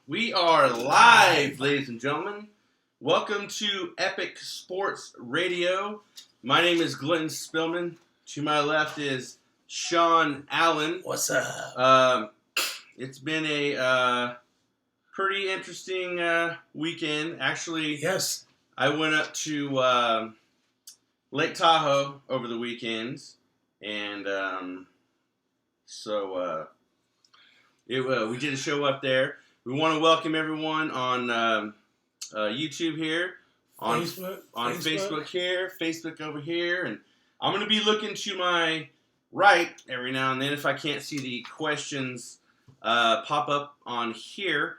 We are live, ladies and gentlemen. Welcome to Epic Sports Radio. My name is Glenn Spillman. To my left is Sean Allen. What's up? It's been a pretty interesting weekend. Actually, Yes. I went up to Lake Tahoe over the weekends, and we did a show up there. We want to welcome everyone on YouTube here, on Facebook here, Facebook over here, and I'm going to be looking to my right every now and then if I can't see the questions pop up on here.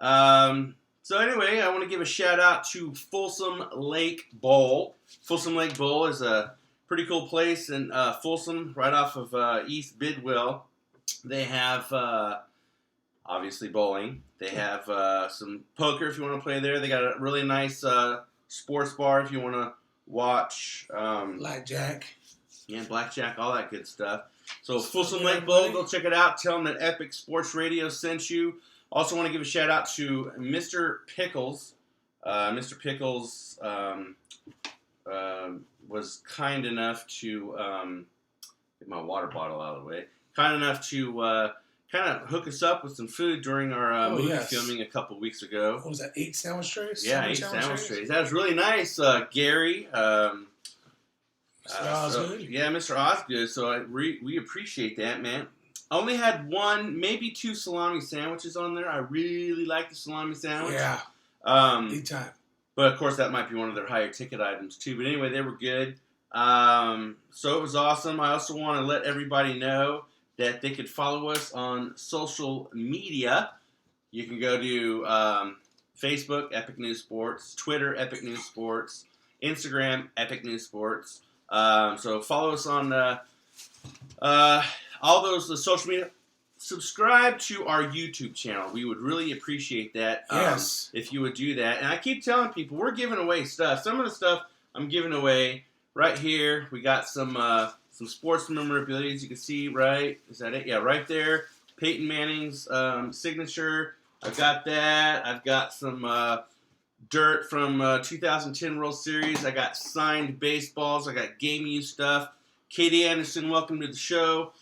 So anyway, I want to give a shout out to Folsom Lake Bowl. Folsom Lake Bowl is a pretty cool place in Folsom, right off of East Bidwell. They have obviously bowling. They have some poker if you want to play there. They got a really nice sports bar if you want to watch. Blackjack. Yeah, blackjack, all that good stuff. So Folsom Lake Bowl, go check it out. Tell them that Epic Sports Radio sent you. Also want to give a shout out to Mr. Pickles. Mr. Pickles was kind enough to get my water bottle out of the way. Kind enough to kind of hook us up with some food during our movie filming a couple weeks ago. What was that, 8 sandwich trays? Yeah, 8 sandwich trays. That was really nice, Gary. Mr. Osgood? Mr. Osgood. So we appreciate that, man. I only had 1, maybe 2 salami sandwiches on there. I really like the salami sandwich. Yeah. Big time. But, of course, that might be one of their higher ticket items, too. But, anyway, they were good. So, it was awesome. I also want to let everybody know that they could follow us on social media. You can go to Facebook, Epic News Sports, Twitter, Epic News Sports, Instagram, Epic News Sports. So, follow us on all those social media. Subscribe to our YouTube channel. We would really appreciate that. Yes. If you would do that. And I keep telling people, we're giving away stuff. Some of the stuff I'm giving away right here. We got some sports memorabilia, as you can see, right? Is that it? Yeah, right there. Peyton Manning's signature. I've got that. I've got some dirt from 2010 World Series. I got signed baseballs. I got game use stuff. Katie Anderson, welcome to the show.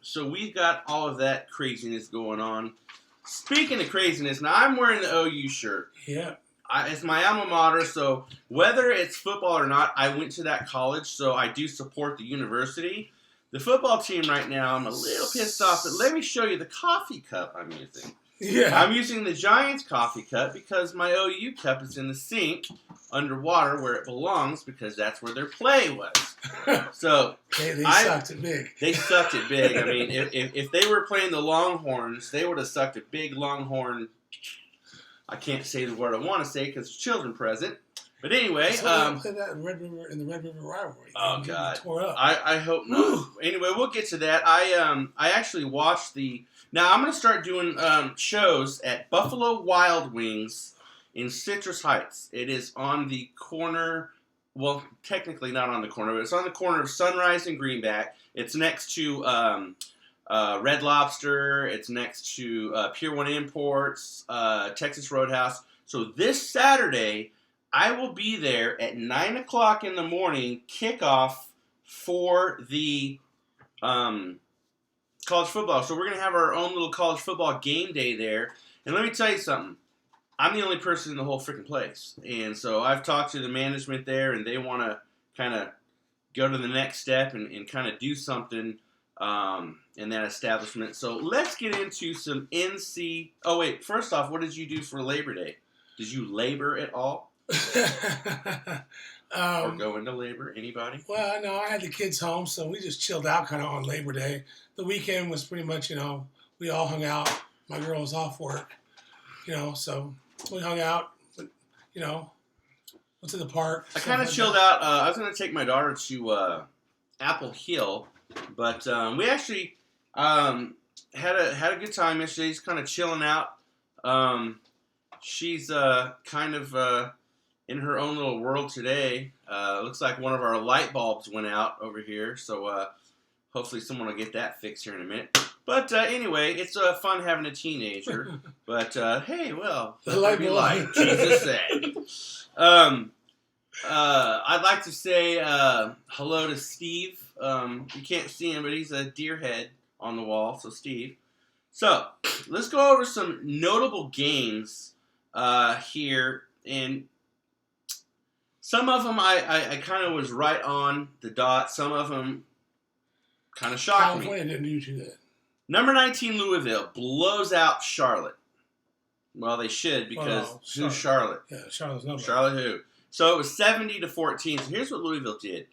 So we've got all of that craziness going on. Speaking of craziness, now I'm wearing the OU shirt. Yeah. It's my alma mater, so whether it's football or not, I went to that college, so I do support the university. The football team right now, I'm a little pissed off, but let me show you the coffee cup I'm using. Yeah. I'm using the Giants coffee cup because my OU cup is in the sink underwater where it belongs because that's where their play was. So they sucked it big. They sucked it big. I mean, if they were playing the Longhorns, they would have sucked a big Longhorn. I can't say the word I want to say because there's children present. But anyway, play that in the Red River rivalry. Oh God, tore up. I hope not. Anyway, we'll get to that. I actually watched the. Now I'm going to start doing shows at Buffalo Wild Wings in Citrus Heights. It is on the corner. Well, technically not on the corner, but it's on the corner of Sunrise and Greenback. It's next to Red Lobster. It's next to Pier 1 Imports, Texas Roadhouse. So this Saturday, I will be there at 9 o'clock in the morning, kickoff for the college football. So we're going to have our own little college football game day there. And let me tell you something. I'm the only person in the whole freaking place. And so I've talked to the management there, and they want to kind of go to the next step and kind of do something in that establishment. So let's get into some NC. Oh, wait. First off, what did you do for Labor Day? Did you labor at all? Or go into labor? Anybody? Well, no, I had the kids home, so we just chilled out kind of on Labor Day. The weekend was pretty much, we all hung out. My girl was off work, so we hung out, went to the park. I kind of chilled out. I was going to take my daughter to Apple Hill, but we actually had a good time yesterday. Just kind of chilling out. She's kind of in her own little world today. Looks like one of our light bulbs went out over here, so hopefully someone will get that fixed here in a minute. But anyway, it's fun having a teenager. But hey, well, The light be light, Jesus said. I'd like to say hello to Steve. You can't see him, but he's a deer head on the wall. So Steve. So let's go over some notable games here, and some of them I kind of was right on the dot. Some of them kind of shocked me. California didn't do too good. Number 19, Louisville blows out Charlotte. Well, they should, because who's Charlotte? Yeah, Charlotte's number. Charlotte who? So it was 70-14. So here's what Louisville did.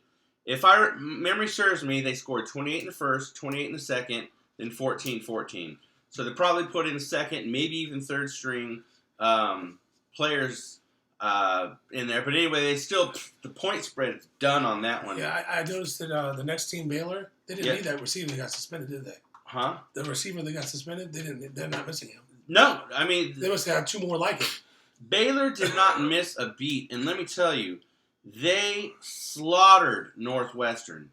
If memory serves me, they scored 28 in the first, 28 in the second, then 14-14. So they probably put in second, maybe even third string players in there. But anyway, the point spread is done on that one. Yeah, I noticed that the next team, Baylor, they didn't need that receiver that got suspended, did they? Huh? The receiver that got suspended, they're not missing him. No, I mean... They must have 2 more like him. Baylor did not miss a beat, and let me tell you, they slaughtered Northwestern.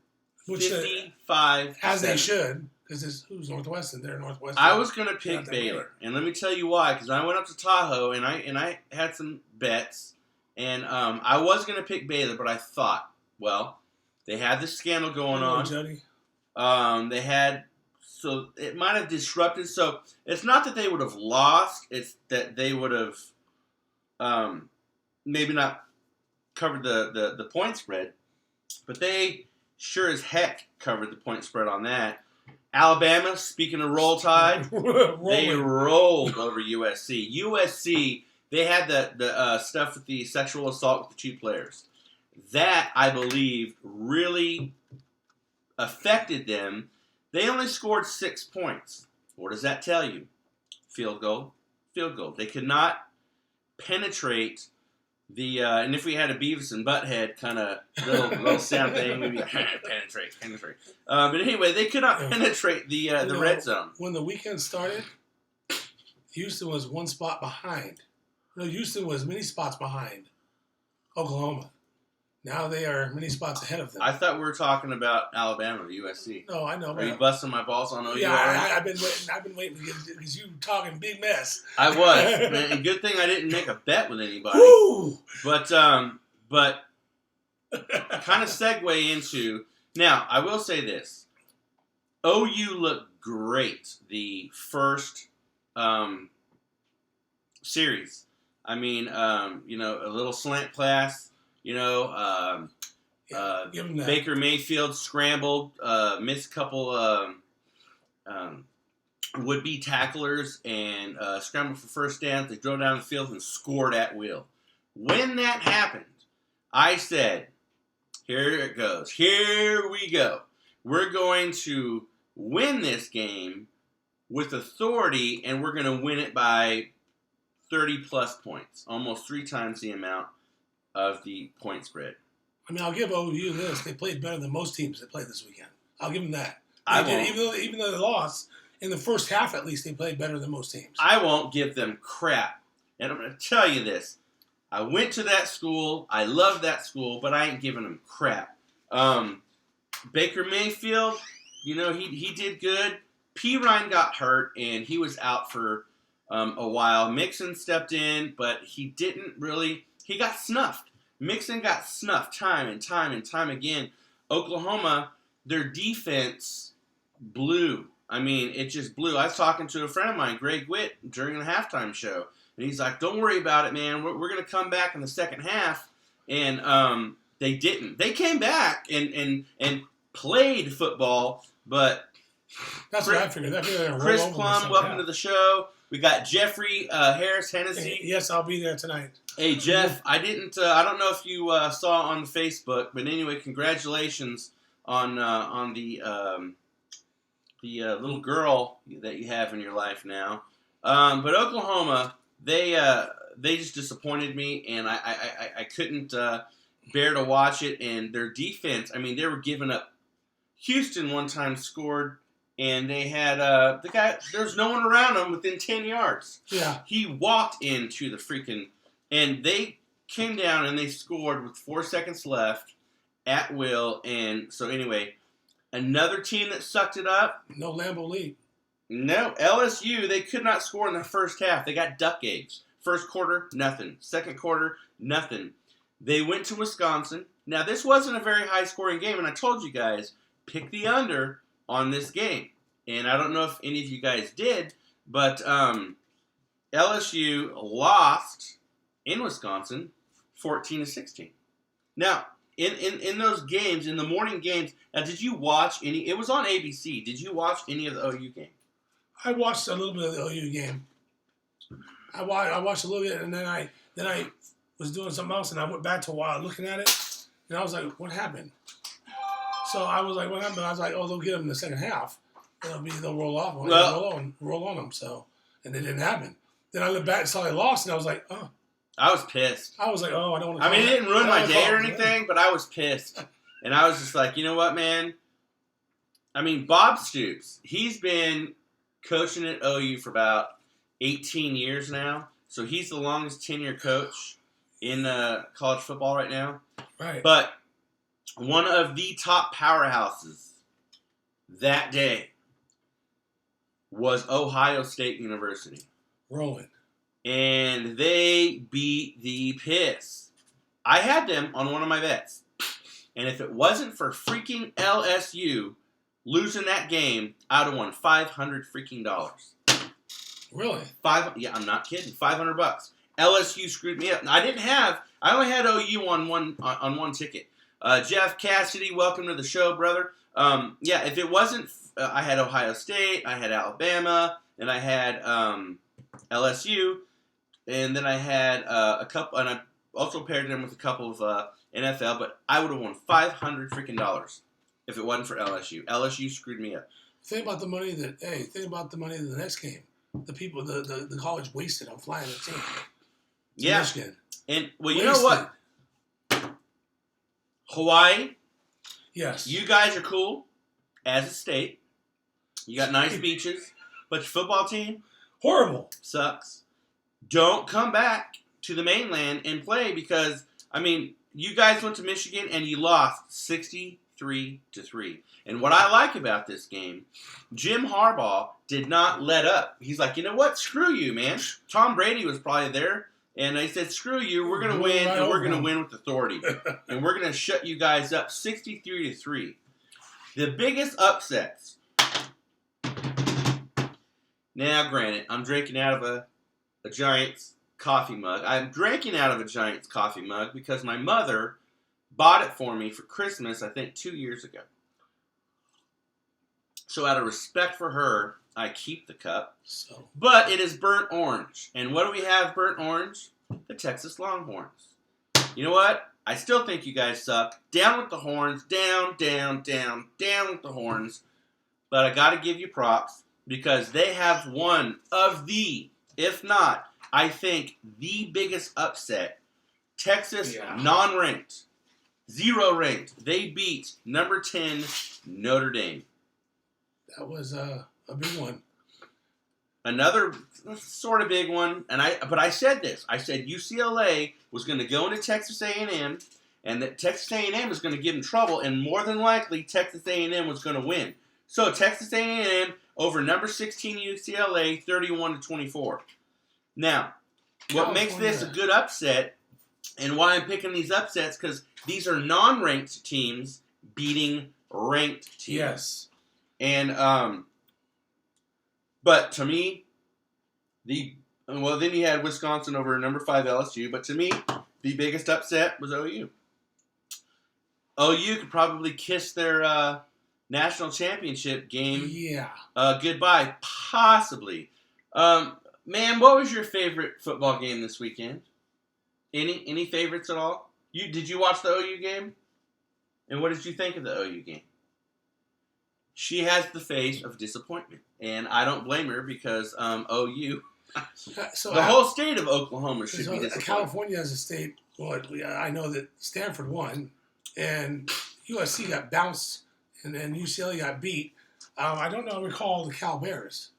55. As they should, because who's Northwestern? They're Northwestern. I was going to pick Baylor, and let me tell you why, because I went up to Tahoe, and I had some bets, and I was going to pick Baylor, but I thought, well, they had this scandal going on. Jody. They had... So it might have disrupted. So it's not that they would have lost. It's that they would have maybe not covered the point spread. But they sure as heck covered the point spread on that. Alabama, speaking of Roll Tide, they rolled over USC. USC, they had the stuff with the sexual assault with the 2 players. That, I believe, really affected them. They only scored 6 points. What does that tell you? Field goal. Field goal. They could not penetrate the, and if we had a Beavis and Butthead kind of little sound thing, we'd be like, penetrate. But anyway, they could not penetrate the red zone. When the weekend started, Houston was 1 spot behind. No, Houston was many spots behind Oklahoma. Now they are many spots ahead of them. I thought we were talking about Alabama or USC. No, I know. Are you busting my balls on OU? Yeah, I've been waiting to get because you talking big mess. I was, man, and good thing I didn't make a bet with anybody. Woo! But kind of segue into now. I will say this: OU looked great the first series. I mean, a little slant pass. Baker Mayfield scrambled, missed a couple would-be tacklers, and scrambled for first downs. They drove down the field and scored at will. When that happened, I said, here it goes. Here we go. We're going to win this game with authority, and we're going to win it by 30-plus points, almost 3 times the amount of the point spread. I mean, I'll give OU this. They played better than most teams that played this weekend. I'll give them that. Even though they lost, in the first half at least, they played better than most teams. I won't give them crap. And I'm going to tell you this. I went to that school. I love that school, but I ain't giving them crap. Baker Mayfield, he did good. P. Ryan got hurt, and he was out for a while. Mixon stepped in, but he didn't really... He got snuffed. Mixon got snuffed time and time again. Oklahoma, their defense blew. I mean, it just blew. I was talking to a friend of mine, Greg Witt, during the halftime show. And he's like, don't worry about it, man. We're going to come back in the second half. And they didn't. They came back and played football, but... That's what I figured. Chris Plum, welcome to the show. We got Jeffrey Harris Hennessy. Yes, I'll be there tonight. Hey, Jeff, I don't know if you saw on Facebook, but anyway, congratulations on the little girl that you have in your life now. But Oklahoma, they just disappointed me, and I couldn't bear to watch it. And their defense, I mean, they were giving up. Houston one time scored. And they had the guy, there's no one around him within 10 yards. Yeah. He walked into the freaking, and they came down and they scored with 4 seconds left at will. And so anyway, another team that sucked it up. No Lambeau Leap. No, LSU, they could not score in the first half. They got duck eggs. First quarter, nothing. Second quarter, nothing. They went to Wisconsin. Now, this wasn't a very high-scoring game, and I told you guys, pick the under on this game. And I don't know if any of you guys did, but LSU lost in Wisconsin 14-16. Now, in those games, in the morning games, now did you watch any? It was on ABC. Did you watch any of the OU game? I watched a little bit of the OU game. I watched a little bit, and then I was doing something else, and I went back to looking at it, and I was like, what happened? So I was like, what happened? I was like, oh, they'll get them in the second half. They'll roll off, roll on them. So, and it didn't happen. Then I looked back and saw they lost, and I was like, oh. I was pissed. I was like, oh, I don't want to. I mean, it didn't ruin my day or anything, but I was pissed. And I was just like, you know what, man? I mean, Bob Stoops, he's been coaching at OU for about 18 years now. So he's the longest tenure coach in college football right now. Right. But one of the top powerhouses that day was Ohio State University. Rolling. And they beat the piss. I had them on one of my bets. And if it wasn't for freaking LSU losing that game, I'd have won $500 freaking dollars. Really? Yeah, I'm not kidding. $500. LSU screwed me up. I only had OU on one ticket. Jeff Cassidy, welcome to the show, brother. Yeah, if it wasn't, I had Ohio State, I had Alabama, and I had LSU, and then I had a couple, and I also paired them with a couple of NFL. But I would have won $500 freaking dollars if it wasn't for LSU. LSU screwed me up. Think about the money that the next game. The people, the college wasted on flying the team. Yeah. Michigan. And, well, you know what? Hawaii. Yes. You guys are cool as a state. You got nice beaches. But your football team? Horrible. Sucks. Don't come back to the mainland and play because, I mean, you guys went to Michigan and you lost 63-3. And what I like about this game, Jim Harbaugh did not let up. He's like, you know what? Screw you, man. Tom Brady was probably there. And they said, screw you. We're going to win, and we're going to win with authority. And we're going to shut you guys up 63-3. The biggest upsets. Now, granted, I'm drinking out of a Giants coffee mug. I'm drinking out of a Giants coffee mug because my mother bought it for me for Christmas, I think, 2 years ago. So out of respect for her, I keep the cup. But it is burnt orange. And what do we have burnt orange? The Texas Longhorns. You know what? I still think you guys suck. Down with the horns. Down, down, down, down with the horns. But I got to give you props because they have one of the, if not, I think, the biggest upset. Texas, non-ranked. 0 ranked. They beat number 10 Notre Dame. That was a big one. Another sort of big one, but I said this. I said UCLA was going to go into Texas A&M, and that Texas A&M was going to give them trouble, and more than likely Texas A&M was going to win. So Texas A&M over number 16 UCLA, 31-24. Now, what makes this a good upset, and why I'm picking these upsets, because these are non-ranked teams beating ranked teams. Yes. And, but to me, then you had Wisconsin over number 5 LSU, but to me, the biggest upset was OU. OU could probably kiss their national championship game goodbye, possibly. Man, what was your favorite football game this weekend? Any favorites at all? Did you watch the OU game? And what did you think of the OU game? She has the face of disappointment, and I don't blame her because OU, the whole state of Oklahoma should be disappointed. California as a state, well, I know that Stanford won, and USC got bounced, and then UCLA got beat. I don't recall the Cal Bears.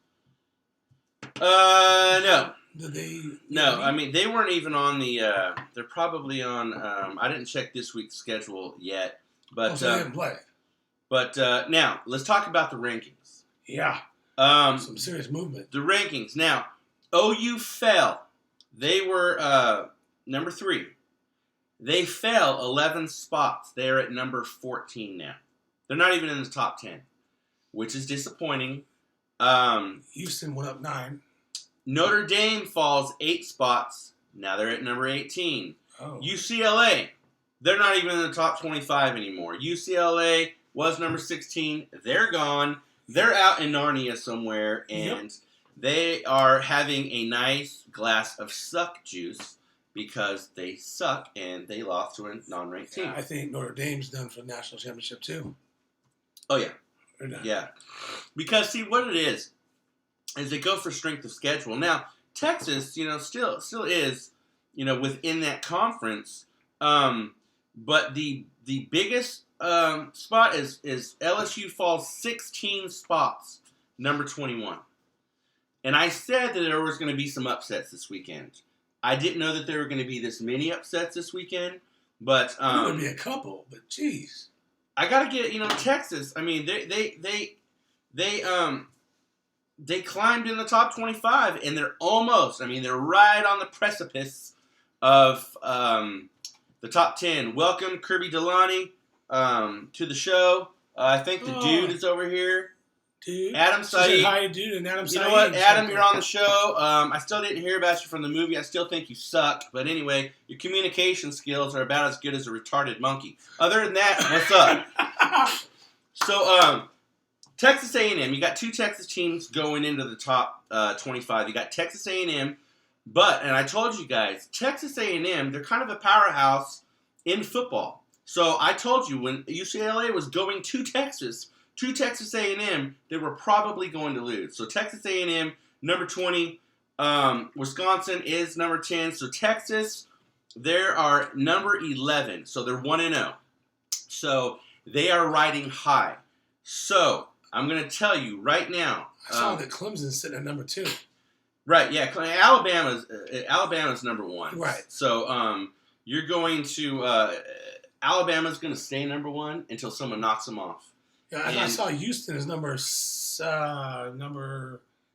No. Did they? No, I mean, they weren't even on the, they're probably on, I didn't check this week's schedule yet, but. So they didn't play. But now, let's talk about the rankings. Yeah. Some serious movement. The rankings. Now, OU fell. They were number 3. They fell 11 spots. They're at number 14 now. They're not even in the top 10, which is disappointing. Houston went up 9. Notre Dame falls 8 spots. Now they're at number 18. Oh. UCLA, they're not even in the top 25 anymore. UCLA was number 16. They're gone. They're out in Narnia somewhere, and they are having a nice glass of suck juice because they suck and they lost to a non-ranked team. Yeah, I think Notre Dame's done for the national championship too. Oh, yeah. Yeah. Because, see, what it is they go for strength of schedule. Now, Texas, still is, within that conference. But the biggest spot is LSU falls 16 spots, number 21. And I said that there was going to be some upsets this weekend. I didn't know that there were going to be this many upsets this weekend, but there would be a couple. But geez, I got to get Texas. I mean, they climbed in the top 25, and they're almost. I mean, they're right on the precipice of the top 10. Welcome, Kirby Delani, to the show. I think the dude is over here. Dude. Adam Saeed. Hi, dude, and Adam Saeed. You know what, Adam, you're on the show. I still didn't hear about you from the movie. I still think you suck. But anyway, your communication skills are about as good as a retarded monkey. Other than that, what's up? So, Texas A&M. You got 2 Texas teams going into the top 25. You got Texas A&M. And I told you guys, Texas A&M, they're kind of a powerhouse in football. So I told you when UCLA was going to Texas A&M, they were probably going to lose. So Texas A&M, number 20. Wisconsin is number 10. So Texas, they are number 11. So they're 1-0. So they are riding high. So I'm going to tell you right now. I saw that Clemson's sitting at number 2. Right, yeah. Alabama's number 1. Right. So you're going to Alabama's going to stay number 1 until someone knocks them off. Yeah, I saw Houston is number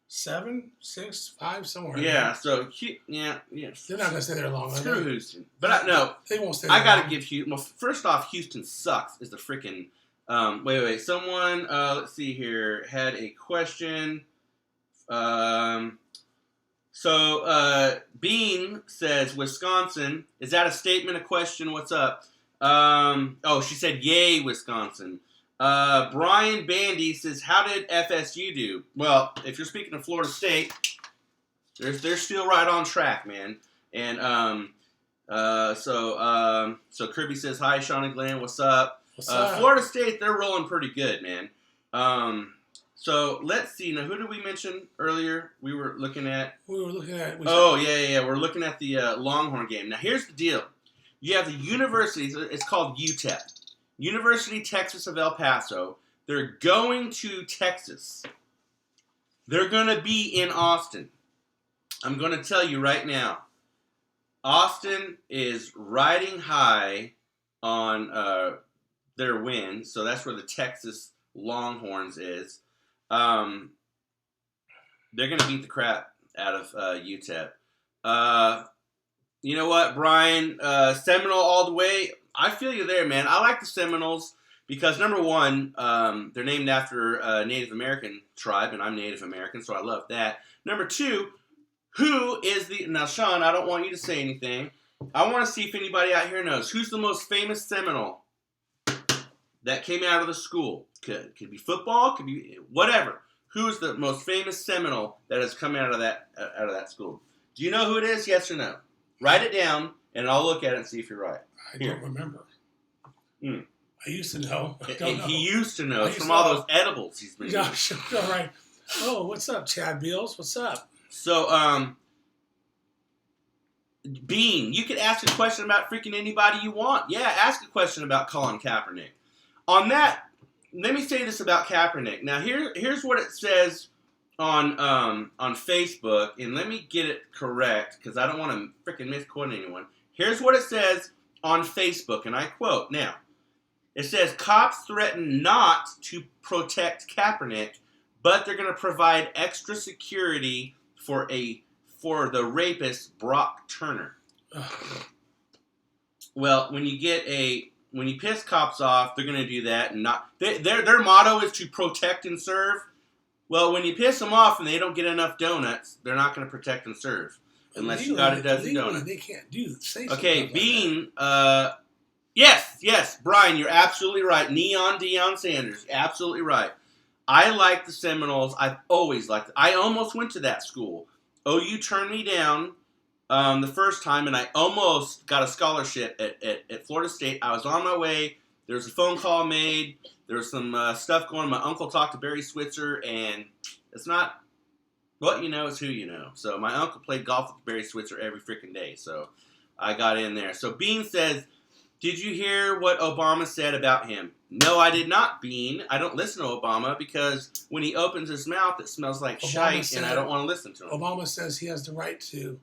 7, 6, 5, somewhere. Yeah, so yeah. They're not going to stay there long. Screw Houston, but no, they won't stay there. I got to give Houston. Well, first off, Houston sucks. Is the freaking wait. Someone let's see here had a question. So Bean says Wisconsin. Is that a statement, a question? What's up? She said yay Wisconsin. Brian Bandy says, how did FSU do? Well, if you're speaking of Florida State, they're still right on track, man. And so Kirby says, hi, Sean and Glenn, what's up? What's up? Florida State, they're rolling pretty good, man. So let's see. Now, who did we mention earlier? We were looking at. We're looking at the Longhorn game. Now, here's the deal. You have the universities. It's called UTEP. University Texas of El Paso. They're going to Texas. They're going to be in Austin. I'm going to tell you right now. Austin is riding high on their win. So that's where the Texas Longhorns is. They're going to beat the crap out of UTEP. You know what, Brian? Seminole all the way. I feel you there, man. I like the Seminoles because, number one, they're named after a Native American tribe, and I'm Native American, so I love that. Number two, who is the... Now, Sean, I don't want you to say anything. I want to see if anybody out here knows. Who's the most famous Seminole that came out of the school? Could be football, could be whatever. Who's the most famous Seminole that has come out of that school? Do you know who it is? Yes or no? Write it down, and I'll look at it and see if you're right. I don't remember. I used to know. He used to know. It's from all those edibles he's been eating. All right. Oh, what's up, Chad Beals? What's up? So, Bean, you could ask a question about freaking anybody you want. Yeah, ask a question about Colin Kaepernick. On that, let me say this about Kaepernick. Now, here's what it says on Facebook, and let me get it correct because I don't want to freaking misquote anyone. Here's what it says on Facebook, and I quote. Now, it says, cops threaten not to protect Kaepernick, but they're going to provide extra security for the rapist Brock Turner. Well, when you piss cops off, they're going to do that, and their motto is to protect and serve. Well, when you piss them off and they don't get enough donuts, they're not going to protect and serve unless you got a dozen donuts. They can't say okay, Bean. Yes, Brian, you're absolutely right. Neon Deion Sanders, absolutely right. I like the Seminoles. I've always liked it. I almost went to that school. OU turned me down the first time, and I almost got a scholarship at Florida State. I was on my way. There was a phone call made. There was some stuff going on. My uncle talked to Barry Switzer, and it's not what you know, it's who you know. So my uncle played golf with Barry Switzer every freaking day, so I got in there. So Bean says, did you hear what Obama said about him? No, I did not, Bean. I don't listen to Obama because when he opens his mouth, it smells like shite, and I don't want to listen to him. Obama says he has the right to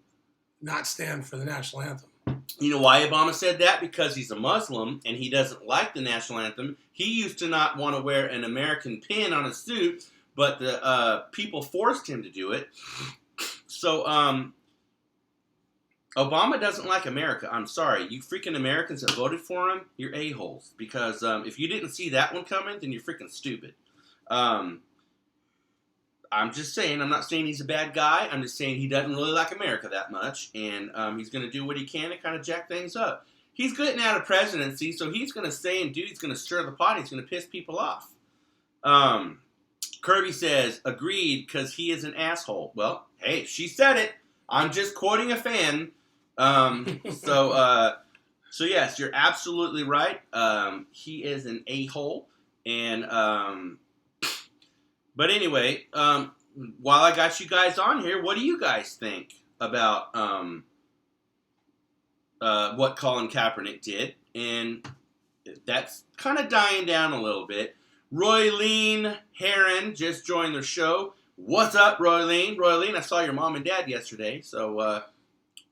not stand for the national anthem. You know why Obama said that? Because he's a Muslim, and he doesn't like the national anthem. He used to not want to wear an American pin on his suit, but the people forced him to do it. So, Obama doesn't like America. I'm sorry. You freaking Americans that voted for him, you're a-holes. Because if you didn't see that one coming, then you're freaking stupid. I'm just saying, I'm not saying he's a bad guy. I'm just saying he doesn't really like America that much. And he's going to do what he can to kind of jack things up. He's getting out of presidency, so he's going to say and do, he's going to stir the pot, he's going to piss people off. Kirby says, agreed, because he is an asshole. Well, hey, she said it. I'm just quoting a fan. So yes, you're absolutely right. He is an a-hole. And, but anyway, while I got you guys on here, what do you guys think about, what Colin Kaepernick did? And that's kind of dying down a little bit. Roylene Heron just joined the show. What's up, Roylene? Roylene, I saw your mom and dad yesterday, so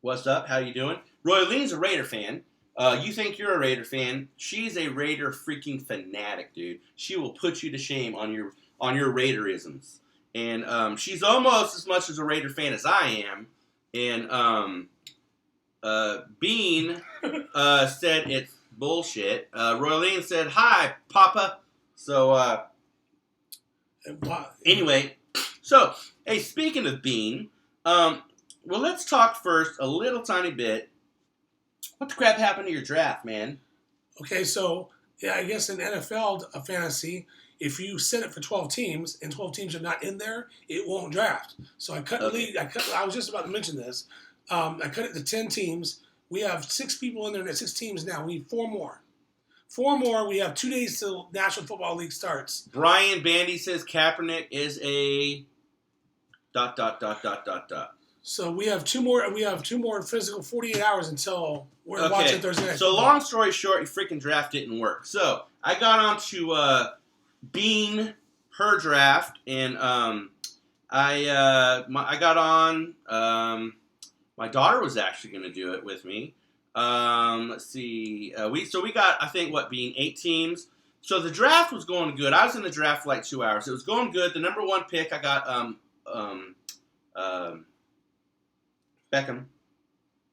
what's up? How you doing? Roylene's a Raider fan. You think you're a Raider fan? She's a Raider freaking fanatic, dude. She will put you to shame on your Raiderisms. And she's almost as much as a Raider fan as I am. And Bean said it's bullshit. Roylene said, hi, Papa. So, anyway, so, hey, speaking of Bean, well, let's talk first a little tiny bit. What the crap happened to your draft, man? Okay, so, yeah, I guess in NFL fantasy, if you set it for 12 teams and 12 teams are not in there, it won't draft. So I cut the league. I was just about to mention this. I cut it to 10 teams. We have 6 people in there and 6 teams now. We need 4 more. 4 more. We have 2 days till National Football League starts. Brian Bandy says Kaepernick is a ... So we have 2 more. We have 2 more physical 48 hours until we're watching Thursday night. So long story short, your freaking draft didn't work. So I got onto Bean, her draft, and I got on. My daughter was actually going to do it with me. Let's see. We got, I think, Bean 8 teams. So the draft was going good. I was in the draft for like 2 hours. It was going good. The number 1 pick, I got Beckham.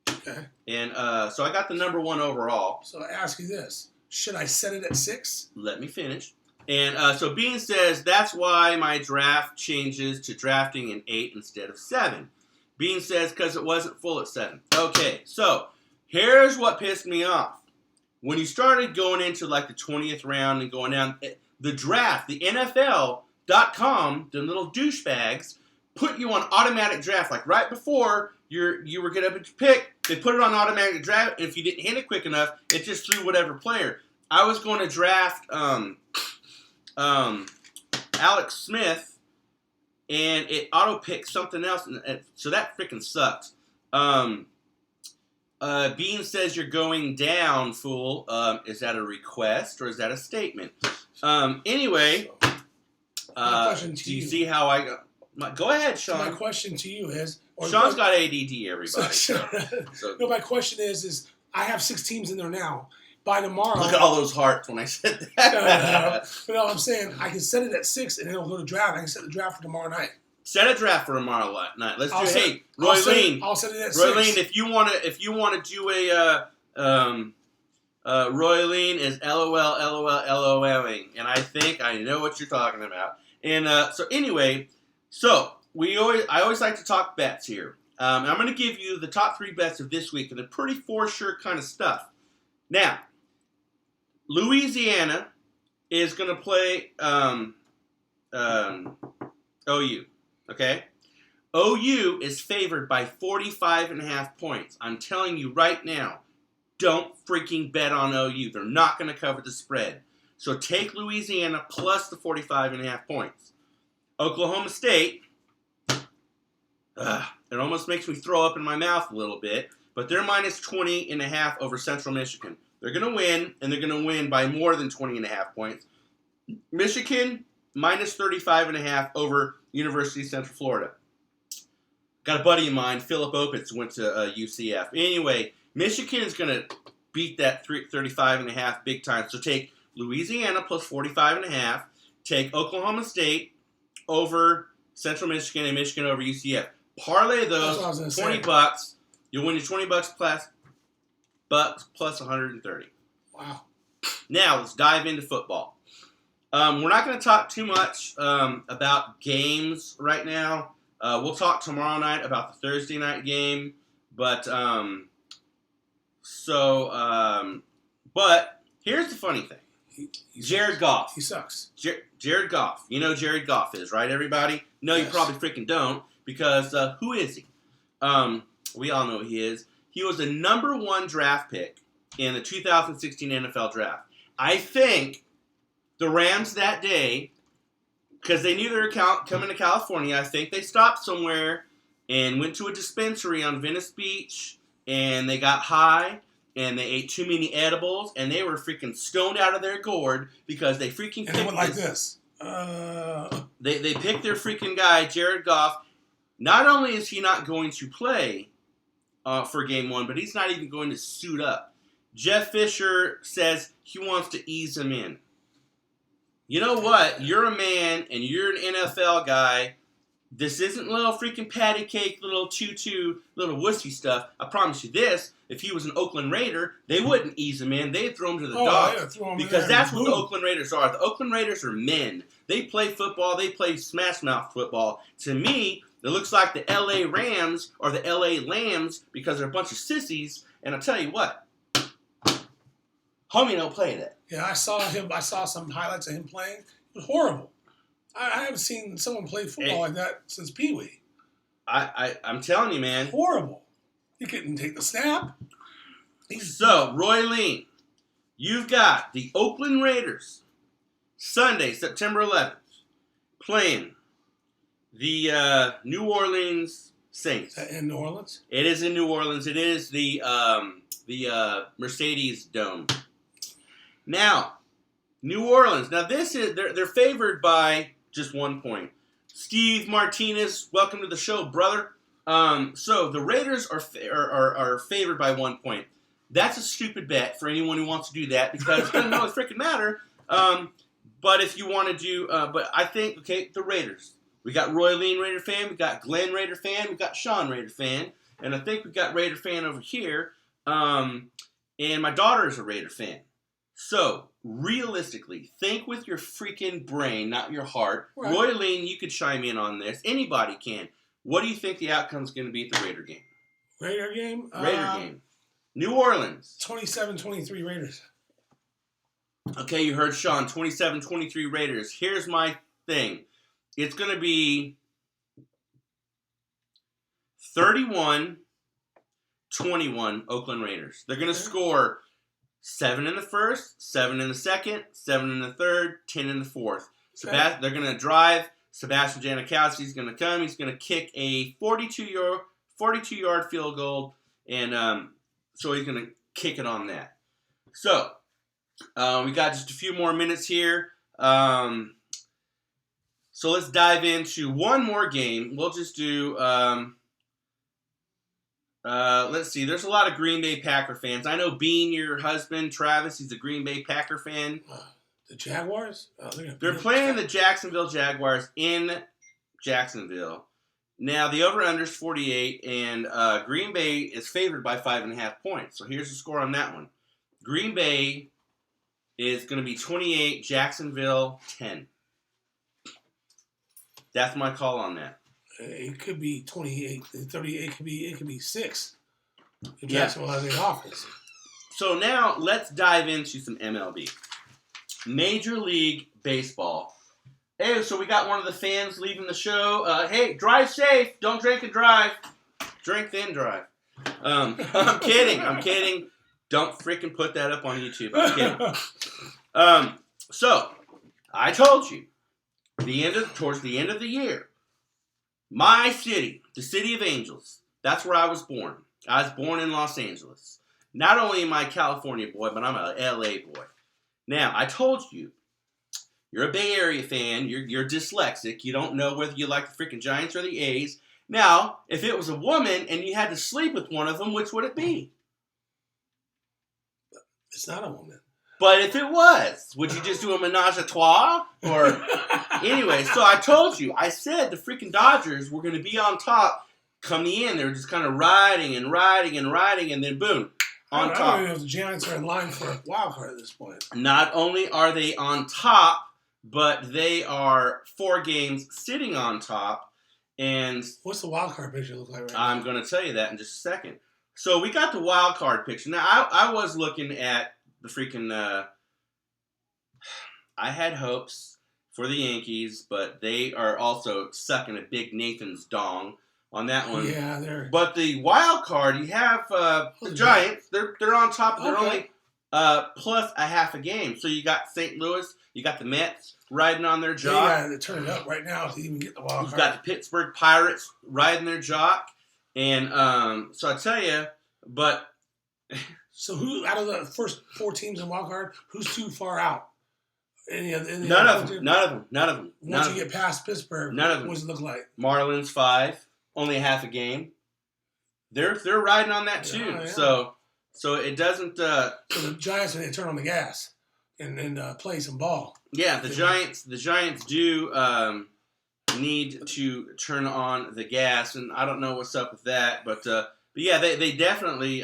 Okay. And so I got the number 1 overall. So I ask you this: should I set it at 6? Let me finish. And so Bean says that's why my draft changes to drafting in 8 instead of 7. Bean says because it wasn't full at 7. Okay, so here's what pissed me off. When you started going into like the 20th round and going down, the draft, the NFL.com, the little douchebags, put you on automatic draft. Like right before you were getting up to pick, they put it on automatic draft. And if you didn't hit it quick enough, it just threw whatever player. I was going to draft Alex Smith, and it auto-picked something else, and so that freaking sucks. Bean says you're going down, fool. Is that a request or is that a statement? Anyway, do you see how I go? Go ahead, Sean. So my question to you is... Sean's got ADD, everybody. No, my question is I have 6 teams in there now. by tomorrow. Look at all those hearts when I said that. No. But no, I'm saying I can set it at 6 and it'll go to draft. I can set the draft for tomorrow night. Set a draft for tomorrow night. Let's do. Hey, I'll Roylene. set it at Roylene, 6. if you want to do a Roylene is LOLing, and I think I know what you're talking about. And so anyway, I always like to talk bets here. I'm going to give you the top 3 bets of this week, and they're pretty for sure kind of stuff. Now, Louisiana is going to play OU. Okay? OU is favored by 45.5 points. I'm telling you right now, don't freaking bet on OU. They're not going to cover the spread. So take Louisiana plus the 45.5 points. Oklahoma State, it almost makes me throw up in my mouth a little bit, but they're minus 20.5 over Central Michigan. They're going to win, and they're going to win by more than 20.5 points. Michigan, minus 35.5 over University of Central Florida. Got a buddy of mine, Philip Opitz, went to UCF. Anyway, Michigan is going to beat that 35.5 big time. So take Louisiana plus 45.5. Take Oklahoma State over Central Michigan and Michigan over UCF. Parlay those, $20. You'll win your $20 plus 130. Wow. Now, let's dive into football. We're not going to talk too much about games right now. We'll talk tomorrow night about the Thursday night game. But here's the funny thing. Jared Goff. He sucks. Jared Goff. You know who Jared Goff is, right, everybody? No, yes. You probably freaking don't, because who is he? We all know who he is. He was the number 1 draft pick in the 2016 NFL draft. I think the Rams that day, because they knew they were coming to California, I think they stopped somewhere and went to a dispensary on Venice Beach, and they got high, and they ate too many edibles, and they were freaking stoned out of their gourd because they freaking picked. And they went like this. They picked their freaking guy, Jared Goff. Not only is he not going to play for Game 1, but he's not even going to suit up. Jeff Fisher says he wants to ease him in. You know what? You're a man, and you're an NFL guy. This isn't little freaking patty cake, little tutu, little wussy stuff. I promise you this. If he was an Oakland Raider, they wouldn't ease him in. They'd throw him to the dogs. Because that's what the Oakland Raiders are. The Oakland Raiders are men. They play football. They play smash-mouth football. To me, it looks like the L.A. Rams or the L.A. Lambs because they're a bunch of sissies. And I'll tell you what. Homie don't play that. Yeah, I saw some highlights of him playing. It was horrible. I haven't seen someone play football like that since Pee Wee. I'm telling you, man. Horrible. He couldn't take the snap. So, Roylene, you've got the Oakland Raiders, Sunday, September 11th, playing the New Orleans Saints. Is that in New Orleans? It is in New Orleans. It is the Mercedes Dome. Now, New Orleans. Now, they're favored by just 1 point. Steve Martinez, welcome to the show, brother. So the Raiders are favored by 1 point. That's a stupid bet for anyone who wants to do that because it doesn't really freaking matter. But if you want to do, but I think, okay, the Raiders. We got Roylene Raider fan, we got Glenn Raider fan, we got Sean Raider fan, and I think we got Raider fan over here. And my daughter is a Raider fan. So, realistically, think with your freaking brain, not your heart. Right. Roylene, you could chime in on this. Anybody can. What do you think the outcome's going to be at the Raider game? Raider game? Raider game. New Orleans. 27-23 Raiders. Okay, you heard Sean. 27-23 Raiders. Here's my thing. It's going to be 31-21 Oakland Raiders. They're going to score 7 in the first, 7 in the second, 7 in the third, 10 in the fourth. Okay. They're going to drive. Sebastian Janikowski is going to come. He's going to kick a 42-yard field goal, and so he's going to kick it on that. So we got just a few more minutes here. So let's dive into one more game. We'll just do Let's see. There's a lot of Green Bay Packer fans. I know Bean, your husband, Travis, he's a Green Bay Packer fan. The Jaguars? They're playing the Jacksonville Jaguars in Jacksonville. Now, the over-under is 48, and Green Bay is favored by 5.5 points. So here's the score on that one. Green Bay is going to be 28, Jacksonville 10. That's my call on that. It could be 28, 38. It could be 6. If Jacksonville has the offense. So now let's dive into some MLB. Major League Baseball. Hey, so we got one of the fans leaving the show. Hey, drive safe. Don't drink and drive. Drink then drive. I'm kidding. Don't freaking put that up on YouTube. I'm kidding. So I told you, towards the end of the year, my city, the City of Angels, that's where I was born. I was born in Los Angeles. Not only am I a California boy, but I'm a LA boy. Now, I told you, you're a Bay Area fan, you're dyslexic, you don't know whether you like the freaking Giants or the A's. Now, if it was a woman and you had to sleep with one of them, which would it be? It's not a woman. But if it was, would you just do a menage a trois? Or anyway, so I told you, I said the freaking Dodgers were going to be on top come the end. They were just kind of riding, and then boom, on top. I don't even know if the Giants are in line for a wild card at this point. Not only are they on top, but they are 4 games sitting on top. And what's the wild card picture look like right now? I'm going to tell you that in just a second. So we got the wild card picture. Now, I was looking at the freaking... I had hopes for the Yankees, but they are also sucking a big Nathan's dong on that one. Yeah, they're... But the wild card, you have the Giants. They're on top. They're only plus a half a game. So you got St. Louis. You got the Mets riding on their jock. They got to turn it up right now to even get the wild card. You've got the Pittsburgh Pirates riding their jock. And so I tell you, but... So who, out of the first 4 teams in wild card, who's too far out? None of them. Once you get past Pittsburgh, none of them. What does it look like? Marlins 5, only a half a game. They're riding on that too. Yeah. So it doesn't. So the Giants need to turn on the gas and play some ball. Yeah, the Giants do need to turn on the gas, and I don't know what's up with that, but yeah, they definitely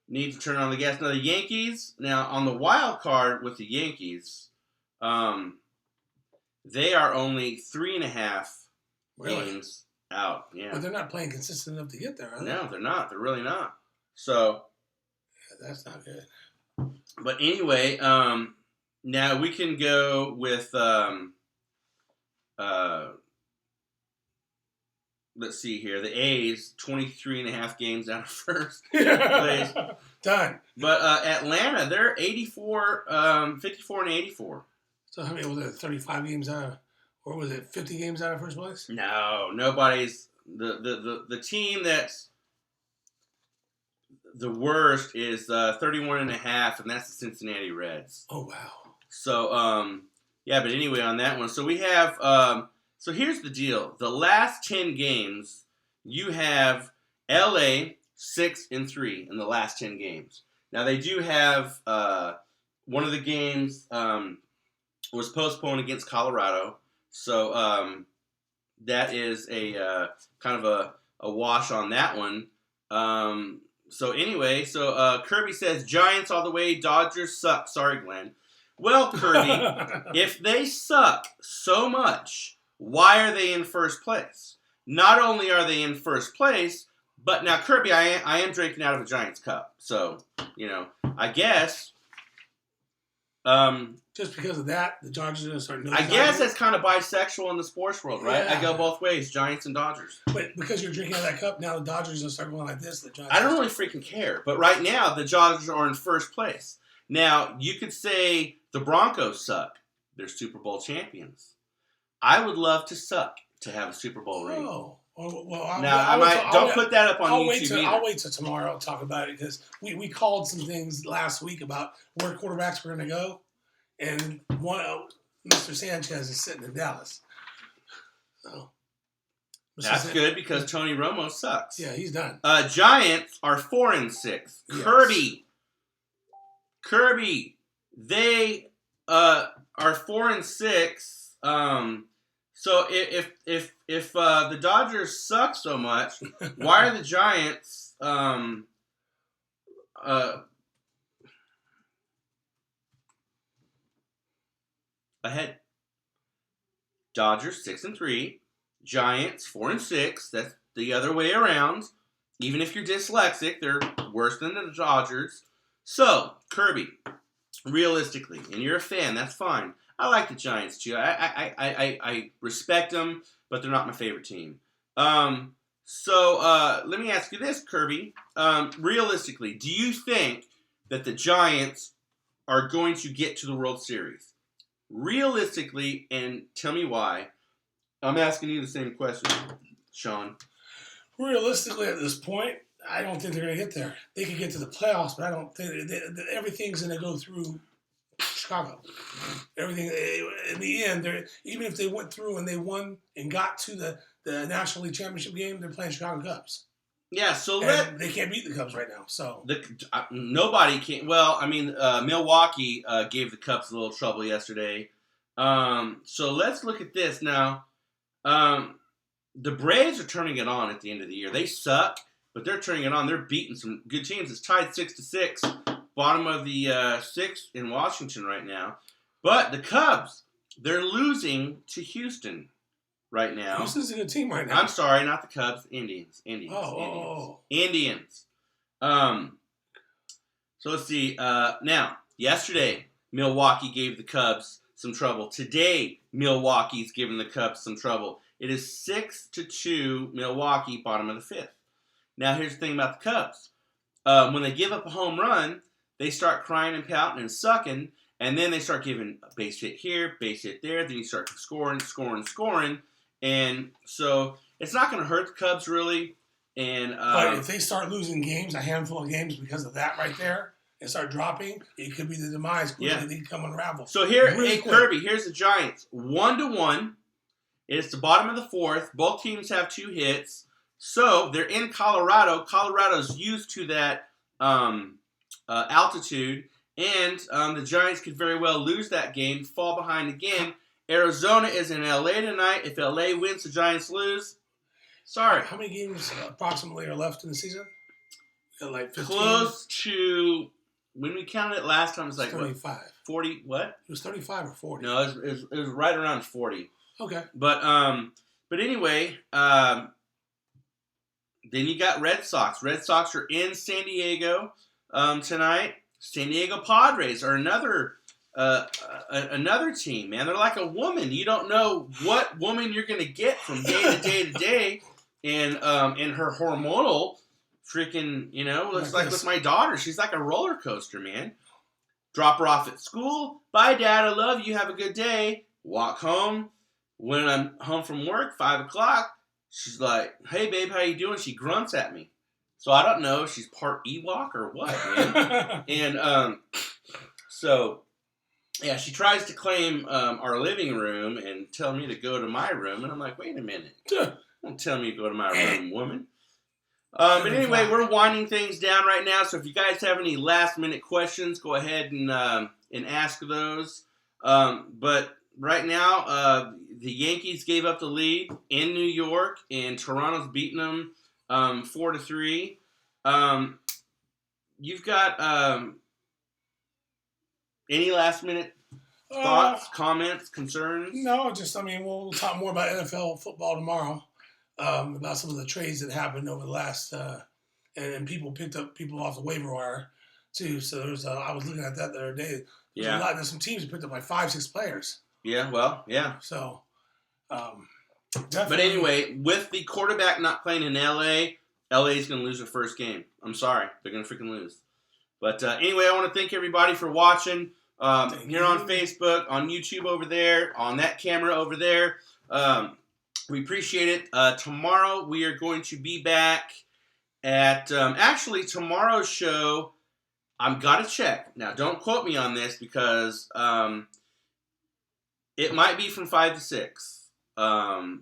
need to turn on the gas. Now the Yankees, on the wild card with the Yankees. They are only 3.5 games out. Yeah, but they're not playing consistent enough to get there, are they? No, they're not. They're really not. So that's not good. But anyway, now we can go with let's see here. The A's 23.5 games out of first place. Done. But Atlanta, they're 54 and 84. So how many was it? 35 games out of, or was it 50 games out of first place? No, nobody's the team that's the worst is 31.5, and that's the Cincinnati Reds. Oh wow. So yeah, but anyway on that one, so we have so here's the deal: the last 10 games, you have LA 6-3 in the last 10 games. Now they do have one of the games. Was postponed against Colorado, so that is a kind of a wash on that one. So anyway, Kirby says Giants all the way, Dodgers suck. Sorry, Glenn. Well, Kirby, if they suck so much, why are they in first place? Not only are they in first place, but now Kirby, I am drinking out of a Giants cup, so I guess. Just because of that, the Dodgers are going to start I guess that's kind of bisexual in the sports world, right? Yeah. I go both ways, Giants and Dodgers. But because you're drinking out of that cup, now the Dodgers are going to start going like this. The Giants I don't really freaking care. But right now, the Dodgers are in first place. Now, you could say the Broncos suck. They're Super Bowl champions. I would love to suck to have a Super Bowl ring. Oh. Well, don't put that up on YouTube. I'll wait till tomorrow to talk about it because we called some things last week about where quarterbacks were going to go, and one Mr. Sanchez is sitting in Dallas. So, That's good because Tony Romo sucks. Yeah, he's done. Giants are 4-6. Yes. Kirby, they are 4-6. So if the Dodgers suck so much, why are the Giants ahead? Dodgers 6-3, Giants 4-6. That's the other way around. Even if you're dyslexic, they're worse than the Dodgers. So, Kirby, realistically, and you're a fan, that's fine. I like the Giants too. I respect them, but they're not my favorite team. So let me ask you this, Kirby. Realistically, do you think that the Giants are going to get to the World Series? Realistically, and tell me why. I'm asking you the same question, Sean. Realistically, at this point, I don't think they're going to get there. They could get to the playoffs, but I don't think everything's going to go through Chicago. Everything in the end, even if they went through and they won and got to the National League Championship game, they're playing Chicago Cubs. Yeah, so they can't beat the Cubs right now. So nobody can. Well, I mean, Milwaukee gave the Cubs a little trouble yesterday. So let's look at this now. The Braves are turning it on at the end of the year. They suck, but they're turning it on. They're beating some good teams. It's tied 6-6, bottom of the sixth in Washington right now. But the Cubs, they're losing to Houston right now. Houston's a good team right now. I'm sorry, not the Cubs. Indians. Indians. So let's see. Now, yesterday, Milwaukee gave the Cubs some trouble. Today, Milwaukee's giving the Cubs some trouble. It is 6-2 Milwaukee, bottom of the fifth. Now, here's the thing about the Cubs. When they give up a home run, they start crying and pouting and sucking, and then they start giving a base hit here, base hit there. Then you start scoring. And so it's not going to hurt the Cubs, really. And but if they start losing games, a handful of games because of that right there, and start dropping, it could be the demise. Yeah. They come unravel. So here, Kirby, here's the Giants. 1-1. It's the bottom of the fourth. Both teams have 2 hits. So they're in Colorado. Colorado's used to that altitude. And the Giants could very well lose that game, fall behind again. Arizona is in L.A. tonight. If L.A. wins, the Giants lose. Sorry. How many games approximately are left in the season? Like 15? Close to, when we counted it last time, it was like 35. What? 40, what? It was 35 or 40. No, it was right around 40. Okay. But anyway, then you got Red Sox. Red Sox are in San Diego tonight. San Diego Padres are another team, man. They're like a woman. You don't know what woman you're going to get from day to day to day. And her hormonal freaking, looks like with my daughter. She's like a roller coaster, man. Drop her off at school. Bye, Dad. I love you. Have a good day. Walk home. When I'm home from work, 5 o'clock, she's like, hey, babe, how you doing? She grunts at me. So I don't know if she's part Ewok or what, man. And so, yeah, she tries to claim our living room and tell me to go to my room. And I'm like, wait a minute. Don't tell me to go to my room, woman. But anyway, we're winding things down right now. So if you guys have any last-minute questions, go ahead and ask those. But right now, the Yankees gave up the lead in New York, and Toronto's beating them 4-3. You've got any last-minute thoughts, comments, concerns? No, we'll talk more about NFL football tomorrow, about some of the trades that happened over the last, and people picked up people off the waiver wire, too. So I was looking at that the other day. There's some teams that picked up like 5-6 players. Yeah, well, yeah. So, but anyway, with the quarterback not playing in LA, LA's going to lose their first game. I'm sorry. They're going to freaking lose. But anyway, I want to thank everybody for watching here on Facebook, on YouTube over there, on that camera over there. We appreciate it. Tomorrow we are going to be back at, actually tomorrow's show, I've got to check. Now, don't quote me on this because it might be from 5 to 6.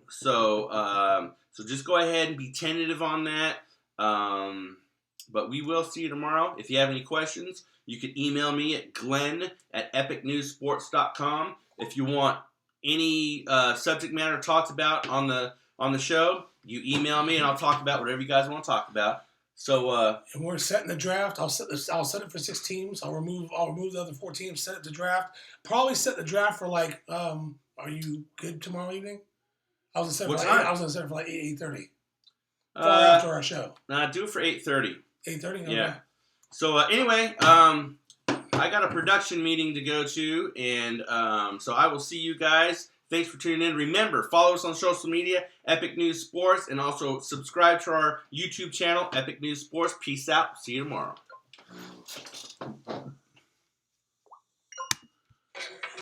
So So just go ahead and be tentative on that. But we will see you tomorrow. If you have any questions, you can email me at glenn@epicnewsports.com. If you want any subject matter talked about on the show, you email me and I'll talk about whatever you guys want to talk about. So and we're setting the draft. I'll set it for 6 teams. I'll remove the other 4 teams. Set it to draft. Probably set the draft for like. Are you good tomorrow evening? I was gonna set it for like 8:30. After our show. Do it for 8:30. 8:30. Okay. Yeah. So anyway, I got a production meeting to go to, and so I will see you guys. Thanks for tuning in. Remember, follow us on social media, Epic News Sports, and also subscribe to our YouTube channel, Epic News Sports. Peace out. See you tomorrow.